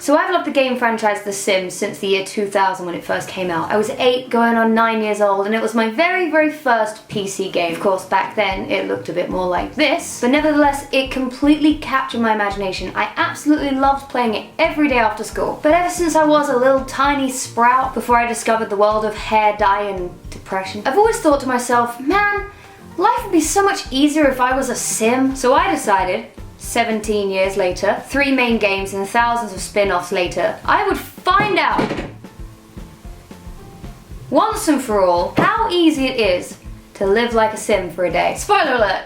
So I've loved the game franchise The Sims since the year 2000 when it first came out. I was 8 going on 9 years old and it was my very, very first PC game. Of course, back then it looked a bit more like this, but nevertheless it completely captured my imagination. I absolutely loved playing it every day after school. But ever since I was a little tiny sprout, before I discovered the world of hair dye and depression, I've always thought to myself, man, life would be so much easier if I was a sim. So I decided, 17 years later, 3 main games and thousands of spin-offs later, I would find out once and for all how easy it is to live like a sim for a day. Spoiler alert!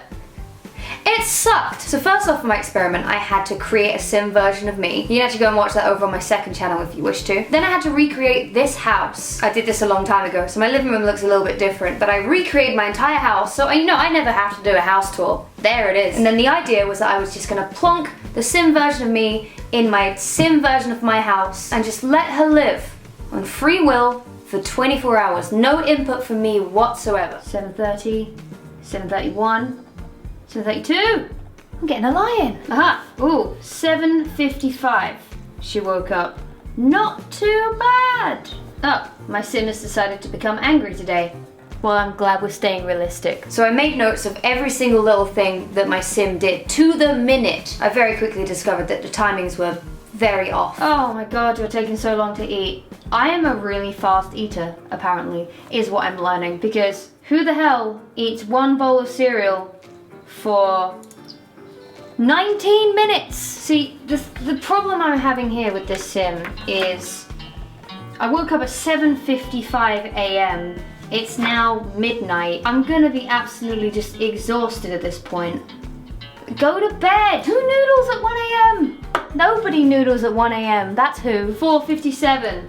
It sucked! So first off for my experiment, I had to create a sim version of me. You can actually go and watch that over on my second channel if you wish to. Then I had to recreate this house. I did this a long time ago, so my living room looks a little bit different, but I recreated my entire house, so I never have to do a house tour. There it is. And then the idea was that I was just gonna plonk the sim version of me in my sim version of my house and just let her live on free will for 24 hours. No input from me whatsoever. 7:30, 7:31, 7:32. I'm getting a lion. Aha. Ooh, 7:55. She woke up. Not too bad. Oh, my sim has decided to become angry today. Well, I'm glad we're staying realistic. So I made notes of every single little thing that my sim did to the minute. I very quickly discovered that the timings were very off. Oh my god, you're taking so long to eat. I am a really fast eater, apparently, is what I'm learning, because who the hell eats one bowl of cereal for 19 minutes? See, the problem I'm having here with this sim is I woke up at 7:55 a.m. It's now midnight. I'm gonna be absolutely just exhausted at this point. Go to bed! Who noodles at 1 a.m.? Nobody noodles at 1 a.m. That's who. 4:57.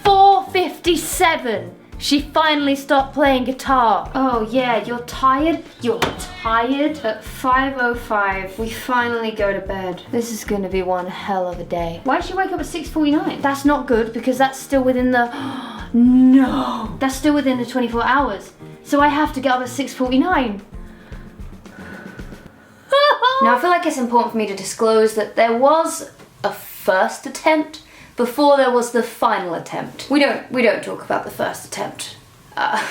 4:57! She finally stopped playing guitar. Oh yeah, you're tired? You're tired? At 5:05, we finally go to bed. This is gonna be one hell of a day. Why did she wake up at 6:49? That's not good because that's still within the... No! That's still within the 24 hours. So I have to get up at 6:49. Now I feel like it's important for me to disclose that there was a first attempt before there was the final attempt. We don't talk about the first attempt. Oh.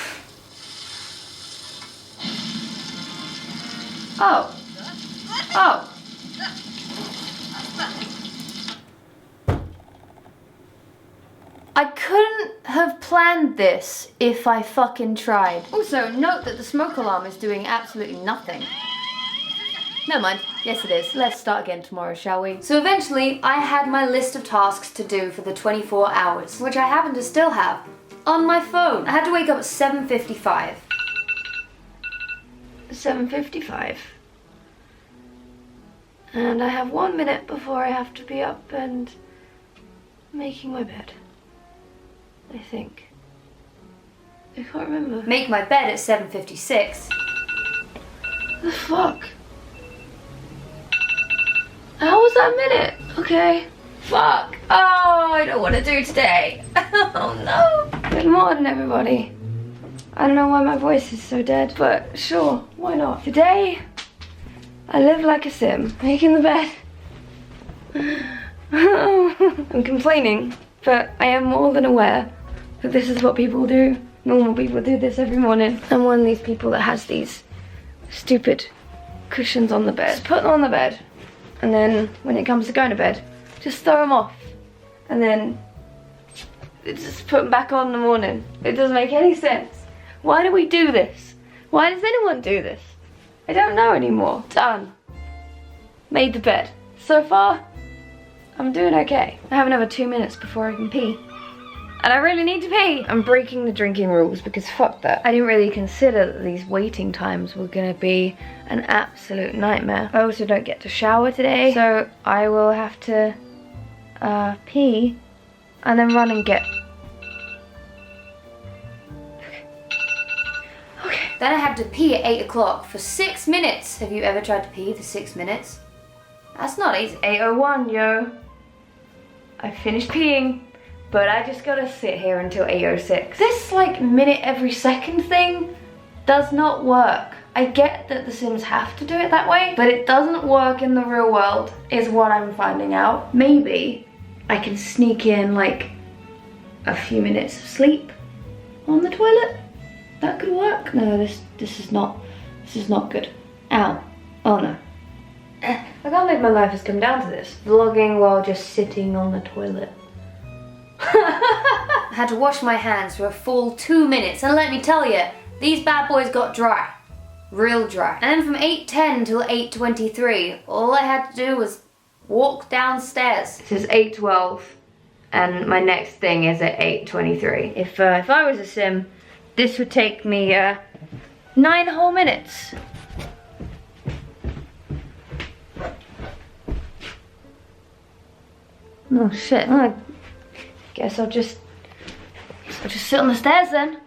I couldn't have planned this if I fucking tried. Also, note that the smoke alarm is doing absolutely nothing. Never mind. Yes, it is. Let's start again tomorrow, shall we? So eventually, I had my list of tasks to do for the 24 hours, which I happen to still have on my phone. I had to wake up at 7:55. 7:55. And I have 1 minute before I have to be up and making my bed. I think. I can't remember. Make my bed at 7:56. The fuck? How was that minute? Okay. Fuck. Oh, I don't want to do today. Oh no. Good morning, everybody. I don't know why my voice is so dead, but sure, why not? Today, I live like a sim, making the bed. I'm complaining, but I am more than aware that this is what people do. Normal people do this every morning. I'm one of these people that has these stupid cushions on the bed. Just put them on the bed. And then when it comes to going to bed, just throw them off. And then just put them back on in the morning. It doesn't make any sense. Why do we do this? Why does anyone do this? I don't know anymore. Done. Made the bed. So far, I'm doing okay. I have another 2 minutes before I can pee. And I really need to pee. I'm breaking the drinking rules because fuck that. I didn't really consider that these waiting times were gonna be an absolute nightmare. I also don't get to shower today, so I will have to pee and then run and get... Okay. Then I had to pee at 8 o'clock for 6 minutes. Have you ever tried to pee for 6 minutes? That's not easy. 8:01, yo. I finished peeing. But I just gotta sit here until 8:06. This like minute every second thing does not work. I get that the Sims have to do it that way, but it doesn't work in the real world is what I'm finding out. Maybe I can sneak in like a few minutes of sleep on the toilet. That could work. No, this is not good. Ow. Oh no. I can't believe my life has come down to this. Vlogging while just sitting on the toilet. I had to wash my hands for a full 2 minutes, and let me tell you, these bad boys got dry. Real dry. And then from 8:10 till 8:23, all I had to do was walk downstairs. This is 8:12, and my next thing is at 8:23. If I was a sim, this would take me 9 whole minutes. Oh shit, well, I guess I'll just sit on the stairs then.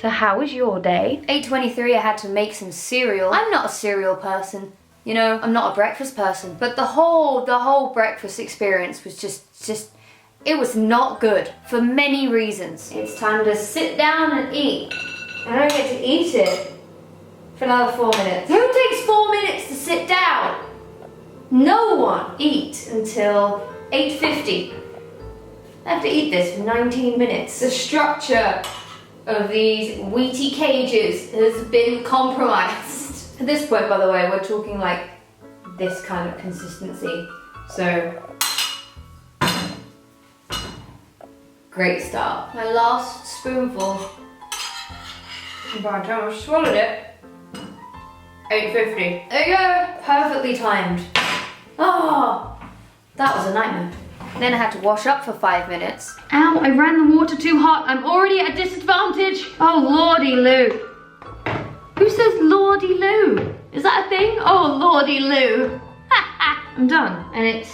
So how was your day? 8:23, I had to make some cereal. I'm not a cereal person. You know, I'm not a breakfast person. But the whole breakfast experience was just, it was not good for many reasons. It's time to sit down and eat. I don't get to eat it for another 4 minutes. Who takes 4 minutes to sit down? No one eat until 8:50. I have to eat this for 19 minutes. The structure of these wheaty cages has been compromised. At this point, by the way, we're talking like this kind of consistency. So, great start. My last spoonful. By the time I swallowed it, 8:50. There you go, perfectly timed. Oh, that was a nightmare. Then I had to wash up for 5 minutes. Ow, I ran the water too hot. I'm already at a disadvantage. Oh, lordy loo. Who says lordy loo? Is that a thing? Oh, lordy loo. I'm done. And it's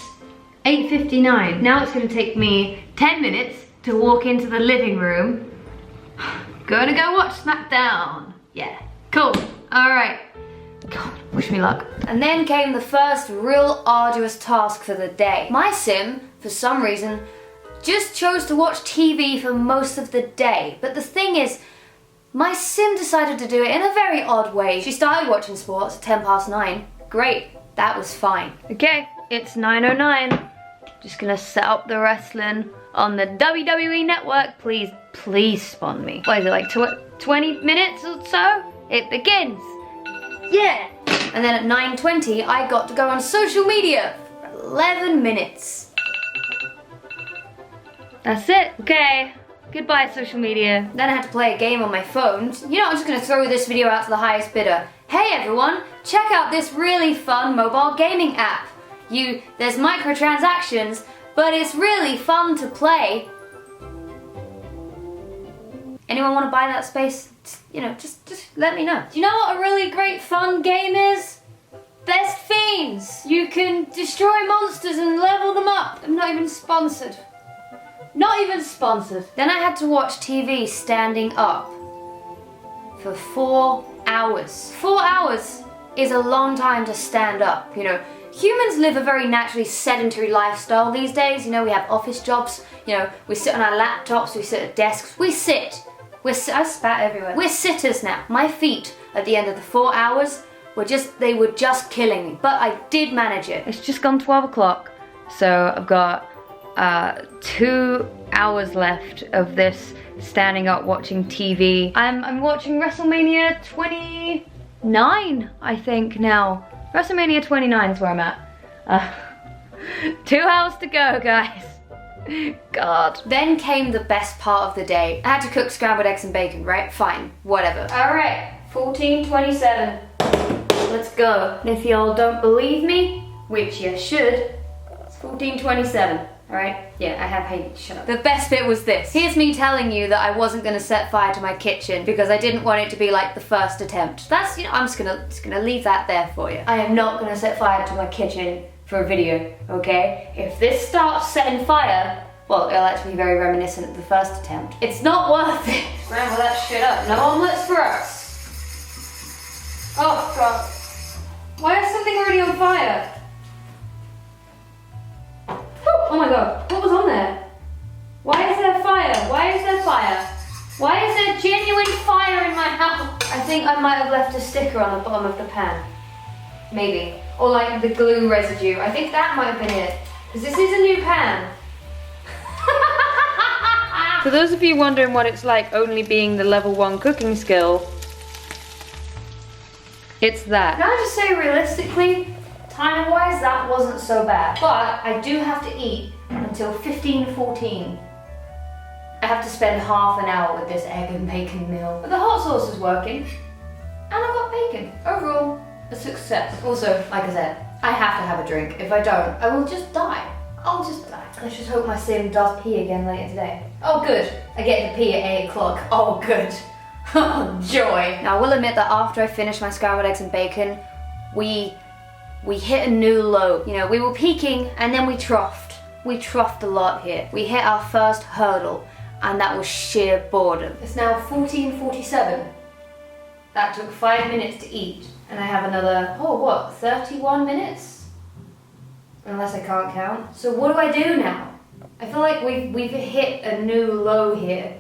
8:59. Now it's gonna take me 10 minutes to walk into the living room. Gonna go watch SmackDown. Yeah, cool. All right. God, wish me luck. And then came the first real arduous task for the day. My sim, for some reason, just chose to watch TV for most of the day. But the thing is, my sim decided to do it in a very odd way. She started watching sports at 9:10. Great, that was fine. Okay, it's 9:09. Just gonna set up the wrestling on the WWE network. Please spawn me. What is it, like 20 minutes or so? It begins. Yeah! And then at 9:20, I got to go on social media for 11 minutes. That's it. Okay. Goodbye, social media. Then I had to play a game on my phone. You know, I'm just gonna throw this video out to the highest bidder. Hey everyone, check out this really fun mobile gaming app. There's microtransactions, but it's really fun to play. Anyone want to buy that space? You know, just let me know. Do you know what a really great fun game is? Best Fiends. You can destroy monsters and level them up. I'm not even sponsored. Not even sponsored. Then I had to watch TV standing up for 4 hours. 4 hours is a long time to stand up, you know. Humans live a very naturally sedentary lifestyle these days. You know, we have office jobs. You know, we sit on our laptops, we sit at desks. We sit. I spat everywhere. We're sitters now. My feet at the end of the 4 hours they were just killing me. But I did manage it. It's just gone 12 o'clock. So I've got 2 hours left of this standing up watching TV. I'm watching WrestleMania 29, I think now. WrestleMania 29 is where I'm at. 2 hours to go, guys. God. Then came the best part of the day. I had to cook scrambled eggs and bacon, right? Fine, whatever. All right, 14:27. Let's go. And if y'all don't believe me, which you should, it's 14:27. All right? Yeah, I have Haiti. Shut up. The best bit was this. Here's me telling you that I wasn't gonna set fire to my kitchen because I didn't want it to be like the first attempt. That's, you know, I'm just gonna leave that there for you. I am not gonna set fire to my kitchen for a video, okay? If this starts setting fire, well, it'll actually be very reminiscent of the first attempt. It's not worth it. Scramble that shit up. No omelets for us. Oh, God. Why is something already on fire? Oh my God, what was on there? Why is there fire? Why is there fire? Why is there genuine fire in my house? I think I might have left a sticker on the bottom of the pan. Maybe. Or like the glue residue. I think that might have been it. Because this is a new pan. For those of you wondering what it's like only being the level 1 cooking skill, it's that. Can I just say realistically, time-wise, that wasn't so bad. But I do have to eat until 15:14. I have to spend half an hour with this egg and bacon meal. But the hot sauce is working. And I got bacon. Overall, a success. Also, like I said, I have to have a drink. If I don't, I will just die. I'll just die. Let's just hope my sim does pee again later today. Oh good, I get to pee at 8 o'clock. Oh good. Oh joy. Now I will admit that after I finished my scrambled eggs and bacon, we hit a new low. You know, we were peaking and then we troughed. We troughed a lot here. We hit our first hurdle and that was sheer boredom. It's now 14:47. That took 5 minutes to eat. And I have another, 31 minutes? Unless I can't count. So what do I do now? I feel like we've hit a new low here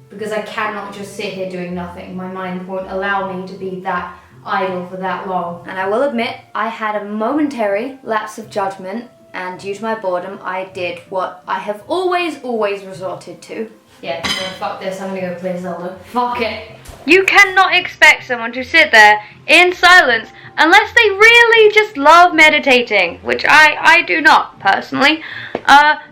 because I cannot just sit here doing nothing. My mind won't allow me to be that idle for that long. And I will admit, I had a momentary lapse of judgment and due to my boredom, I did what I have always resorted to. Yeah, no, fuck this, I'm gonna go play Zelda. Fuck it. You cannot expect someone to sit there in silence unless they really just love meditating, which I do not, personally.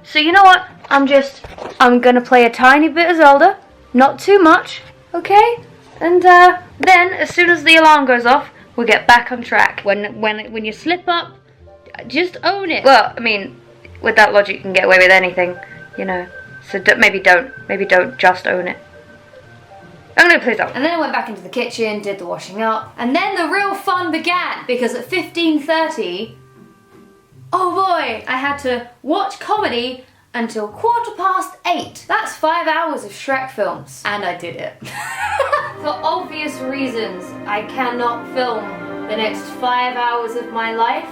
So you know what? I'm gonna play a tiny bit of Zelda, not too much, okay? And then, as soon as the alarm goes off, we'll get back on track. When you slip up, just own it. Well, I mean, with that logic, you can get away with anything, you know. So maybe don't just own it. I'm gonna play Zelda. And then I went back into the kitchen, did the washing up, and then the real fun began because at 15:30, oh boy, I had to watch comedy until 8:15. That's 5 hours of Shrek films, and I did it. For obvious reasons, I cannot film the next 5 hours of my life.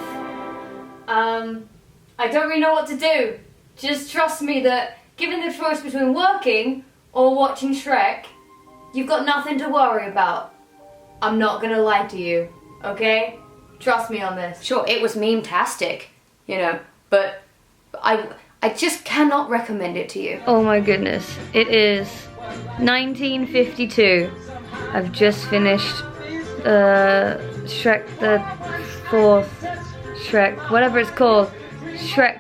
I don't really know what to do. Just trust me that given the choice between working or watching Shrek, you've got nothing to worry about. I'm not gonna lie to you, okay? Trust me on this. Sure, it was meme-tastic, you know, but I just cannot recommend it to you. Oh my goodness, it is 1952. I've just finished Shrek the 4th, Shrek, whatever it's called, Shrek,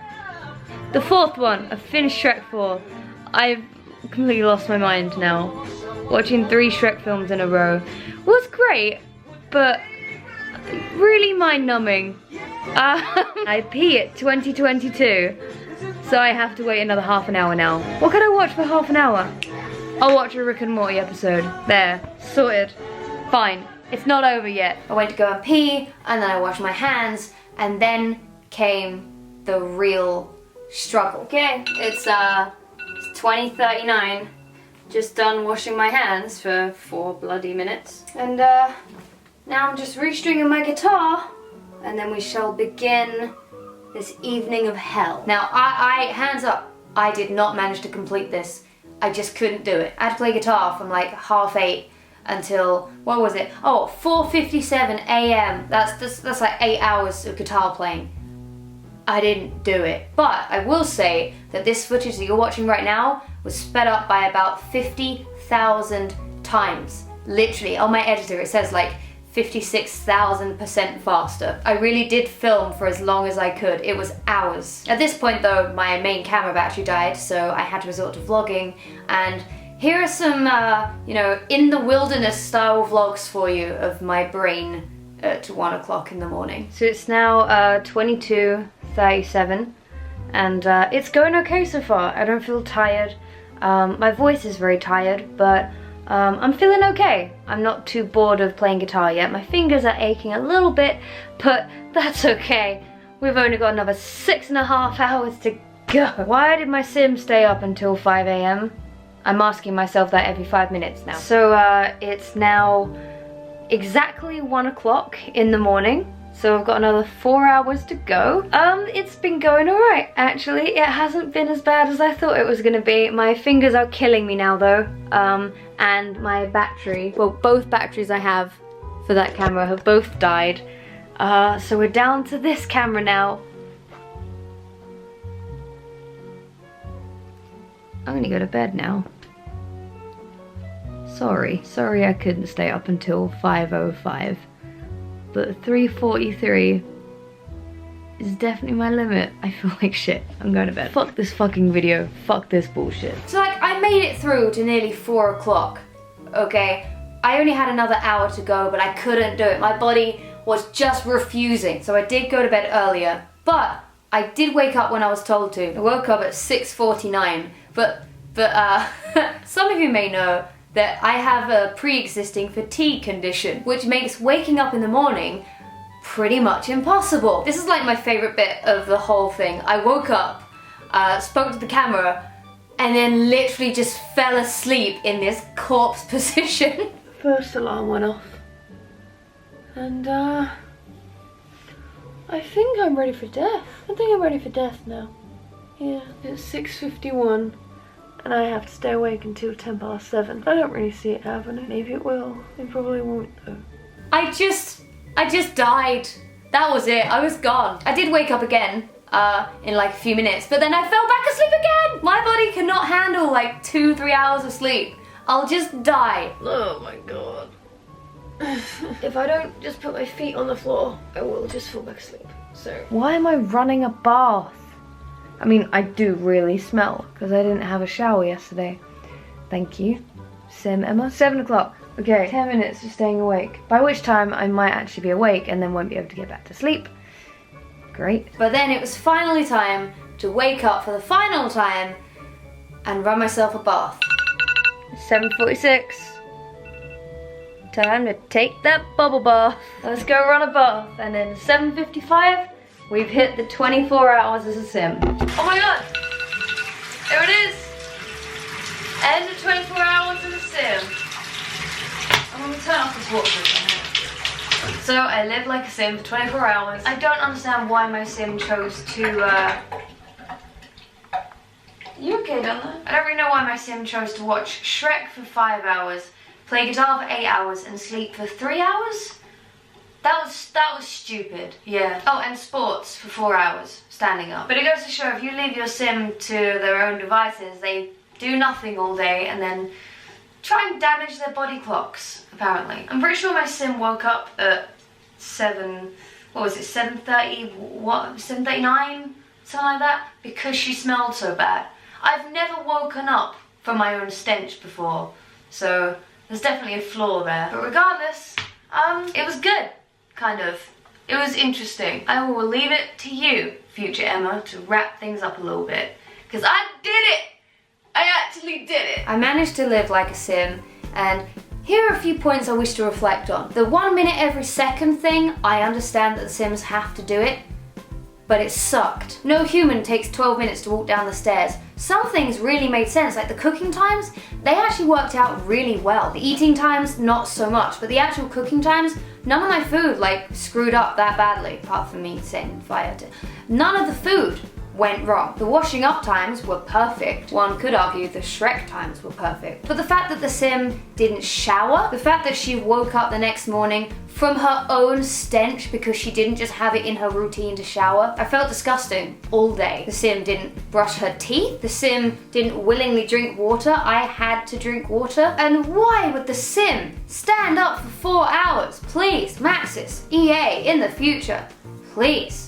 the 4th one. I've finished Shrek 4. I've completely lost my mind now. Watching 3 Shrek films in a row was great, but really mind-numbing. I pee at 20:22, so I have to wait another half an hour now. What can I watch for half an hour? I'll watch a Rick and Morty episode. There, sorted. Fine, it's not over yet. I went to go and pee, and then I washed my hands, and then came the real struggle. Okay, it's 20:39. Just done washing my hands for 4 bloody minutes. And now I'm just restringing my guitar, and then we shall begin this evening of hell. Now, I hands up, I did not manage to complete this. I just couldn't do it. I had to play guitar from like 8:30 until, what was it? Oh, 4:57 a.m. That's like 8 hours of guitar playing. I didn't do it. But I will say that this footage that you're watching right now was sped up by about 50,000 times. Literally, on my editor it says like 56,000% faster. I really did film for as long as I could. It was hours. At this point though, my main camera battery died, so I had to resort to vlogging, and here are some, you know, in the wilderness style vlogs for you of my brain at 1 o'clock in the morning. So it's now 22:37, and it's going okay so far. I don't feel tired. My voice is very tired, but I'm feeling okay. I'm not too bored of playing guitar yet. My fingers are aching a little bit, but that's okay. We've only got another 6.5 hours to go. Why did my sim stay up until 5 a.m? I'm asking myself that every 5 minutes now. So it's now exactly 1 o'clock in the morning. So I've got another 4 hours to go. It's been going alright, actually. It hasn't been as bad as I thought it was gonna be. My fingers are killing me now though. And my battery, well, both batteries I have for that camera have both died. So we're down to this camera now. I'm gonna go to bed now. Sorry I couldn't stay up until 5:05, but 3:43 is definitely my limit. I feel like shit. I'm going to bed. Fuck this fucking video. Fuck this bullshit. So like, I made it through to nearly 4 o'clock, okay? I only had another hour to go, but I couldn't do it. My body was just refusing, so I did go to bed earlier, but I did wake up when I was told to. I woke up at 6:49, but some of you may know that I have a pre-existing fatigue condition, which makes waking up in the morning pretty much impossible. This is like my favorite bit of the whole thing. I woke up, spoke to the camera, and then literally just fell asleep in this corpse position. First alarm went off, and I think I'm ready for death. I think I'm ready for death now. Yeah, it's 6:51. And I have to stay awake until 7:10. I don't really see it happening. Maybe it will. It probably won't though. I just died. That was it. I was gone. I did wake up again in like a few minutes, but then I fell back asleep again. My body cannot handle like 2-3 hours of sleep. I'll just die. Oh my god. If I don't just put my feet on the floor, I will just fall back asleep. So why am I running a bath? I mean, I do really smell because I didn't have a shower yesterday. Thank you, Sim Emma. 7 o'clock. Okay, 10 minutes of staying awake. By which time I might actually be awake and then won't be able to get back to sleep. Great. But then it was finally time to wake up for the final time and run myself a bath. 7:46. Time to take that bubble bath. Let's go run a bath. And then 7:55. We've hit the 24 hours as a sim. Oh my god! There it is! End of 24 hours as a sim. I'm gonna turn off this water. So I live like a sim for 24 hours. I don't understand why my sim chose to, You okay down there? I don't really know why my sim chose to watch Shrek for 5 hours, play guitar for 8 hours, and sleep for 3 hours? That was stupid, yeah. Oh, and sports for 4 hours, standing up. But it goes to show if you leave your sim to their own devices, they do nothing all day and then try and damage their body clocks, apparently. I'm pretty sure my sim woke up at 7:30, what, 7:39? Something like that, because she smelled so bad. I've never woken up from my own stench before, so there's definitely a flaw there. But regardless, it was good. Kind of. It was interesting. I will leave it to you, future Emma, to wrap things up a little bit. Because I did it! I actually did it! I managed to live like a sim, and here are a few points I wish to reflect on. The 1 minute every second thing, I understand that the Sims have to do it, but it sucked. No human takes 12 minutes to walk down the stairs. Some things really made sense, like the cooking times, they actually worked out really well. The eating times, not so much, but the actual cooking times, none of my food like screwed up that badly, apart from me setting fire to. None of the food went wrong. The washing up times were perfect. One could argue the Shrek times were perfect. But the fact that the sim didn't shower, the fact that she woke up the next morning from her own stench because she didn't just have it in her routine to shower, I felt disgusting all day. The sim didn't brush her teeth. The sim didn't willingly drink water. I had to drink water. And why would the sim stand up for 4 hours? Please, Maxis, EA, in the future, please.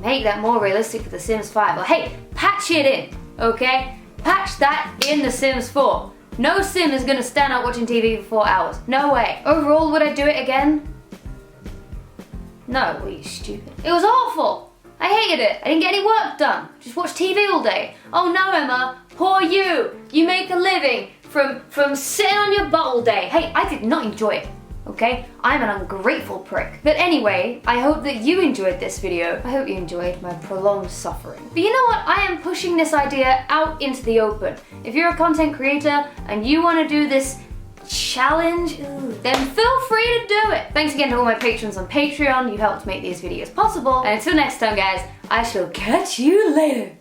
Make that more realistic for The Sims 5. Or hey, patch it in, okay? Patch that in The Sims 4. No sim is gonna stand up watching TV for 4 hours. No way. Overall, would I do it again? No, well, you stupid. It was awful. I hated it. I didn't get any work done. Just watch TV all day. Oh no, Emma, poor you. You make a living from sitting on your butt all day. Hey, I did not enjoy it. Okay? I'm an ungrateful prick. But anyway, I hope that you enjoyed this video. I hope you enjoyed my prolonged suffering. But you know what? I am pushing this idea out into the open. If you're a content creator and you want to do this challenge, then feel free to do it. Thanks again to all my patrons on Patreon. You helped make these videos possible. And until next time, guys, I shall catch you later.